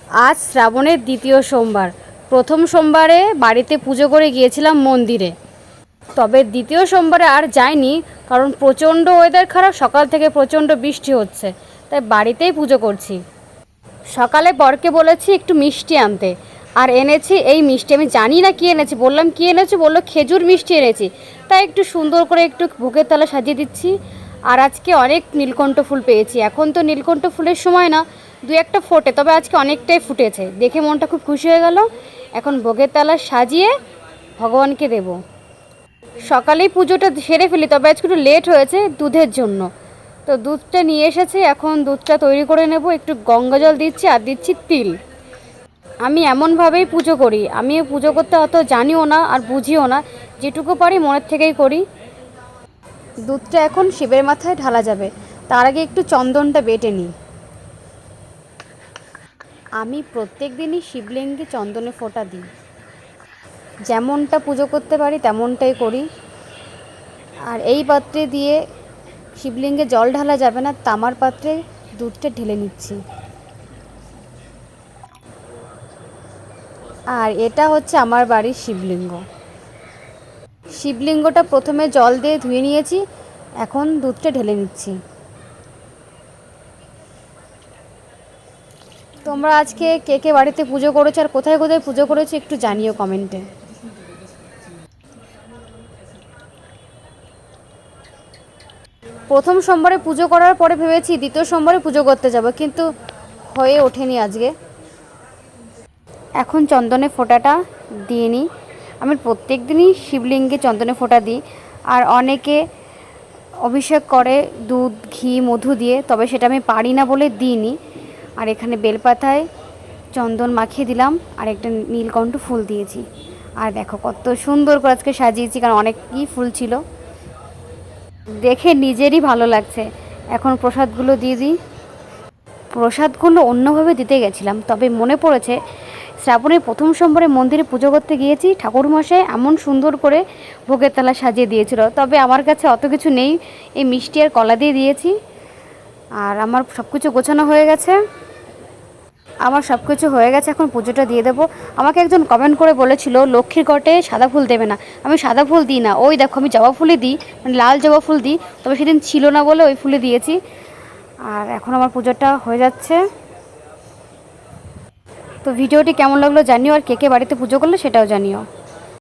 আজ শ্রাবণের দ্বিতীয় সোমবার। প্রথম সোমবারে বাড়িতে পুজো করে গিয়েছিলাম মন্দিরে, তবে দ্বিতীয় সোমবারে আর যাইনি, কারণ প্রচণ্ড ওয়েদার খারাপ, সকাল থেকে প্রচণ্ড বৃষ্টি হচ্ছে, তাই বাড়িতেই পুজো করছি। সকালে বরকে বলেছি একটু মিষ্টি আনতে, আর এনেছি এই মিষ্টি। আমি জানি না কী এনেছি, বললাম কী এনেছি, বললো খেজুর মিষ্টি এনেছি। তাই একটু সুন্দর করে একটু ভোগের তলা সাজিয়ে দিচ্ছি। আর আজকে অনেক নীলকণ্ঠ ফুল পেয়েছি। এখন তো নীলকণ্ঠ ফুলের সময় না, দু একটা ফোটে, তবে আজকে অনেকটাই ফুটেছে, দেখে মনটা খুব খুশি হয়ে গেল। এখন ভোগের তলা সাজিয়ে ভগবানকে দেব। সকালেই পুজোটা সেরে ফেলি, তবে আজকে একটু লেট হয়েছে দুধের জন্য। তো দুধটা নিয়ে এসেছে, এখন দুধটা তৈরি করে নেব। একটু গঙ্গা জল দিচ্ছি আর দিচ্ছি তিল। আমি এমনভাবেই পুজো করি, আমি পুজো করতে অত জানিও না আর বুঝিও না, যেটুকু পারি মনের থেকেই করি। দুধটা এখন শিবের মাথায় ঢালা যাবে, তার আগে একটু চন্দনটা বেটে নিই। আমি প্রত্যেক দিনই শিবলিঙ্গে চন্দনে ফোঁটা দিই, যেমনটা পুজো করতে পারি তেমনটাই করি। আর এই পাত্রে দিয়ে শিবলিঙ্গে জল ঢালা যাবে না, তামার পাত্রে দুধটা ঢেলে নিচ্ছি। আর এটা হচ্ছে আমার বাড়ির শিবলিঙ্গ। শিবলিঙ্গটা প্রথমে জল দিয়ে ধুয়ে নিয়েছি, এখন দুধটা ঢেলে নিচ্ছি। তোমরা আজকে কে কে বাড়িতে পুজো করেছো আর কোথায় কোথায় পুজো করেছো একটু জানিও কমেন্টে। প্রথম সোমবারে পুজো করার পরে ভেবেছি দ্বিতীয় সোমবারে পুজো করতে যাব, কিন্তু হয়ে ওঠেনি আজকে। এখন চন্দনে ফোঁটাটা দিয়ে নিই। আমি প্রত্যেক দিনই শিবলিঙ্গে চন্দনে ফোঁটা দিই। আর অনেকে অভিষেক করে দুধ ঘি মধু দিয়ে, তবে সেটা আমি পারি না বলে দিইনি। আর এখানে বেলপাতায় চন্দন মাখিয়ে দিলাম আর একটা নীলকণ্ঠ ফুল দিয়েছি। আর দেখো কত সুন্দর করে আজকে সাজিয়েছি, কারণ অনেকই ফুল ছিল, দেখে নিজেরই ভালো লাগছে। এখন প্রসাদগুলো দিয়ে দিই। প্রসাদগুলো অন্যভাবে দিতে গেছিলাম, তবে মনে পড়েছে শ্রাবণের প্রথম সোমবারে মন্দিরে পুজো করতে গিয়েছি, ঠাকুরমশাই এমন সুন্দর করে ভোগের থালা সাজিয়ে দিয়েছিল। তবে আমার কাছে অত কিছু নেই, এই মিষ্টি আর কলা দিয়ে দিয়েছি। আর আমার সব কিছু গোছানো হয়ে গেছে, এখন পুজোটা দিয়ে দেবো। আমাকে একজন কমেন্ট করে বলেছিল লক্ষ্মীর ঘটে সাদা ফুল দেবে না। আমি সাদা ফুল দিই না, ওই দেখো আমি জবা ফুলই দিই, মানে লাল জবা ফুল দিই, তবে সেদিন ছিল না বলে ওই ফুলে দিয়েছি। আর এখন আমার পুজোটা হয়ে যাচ্ছে। তো ভিডিওটি কেমন লাগলো জানিও, আর কে কে বাড়িতে পুজো করলো সেটাও জানিও।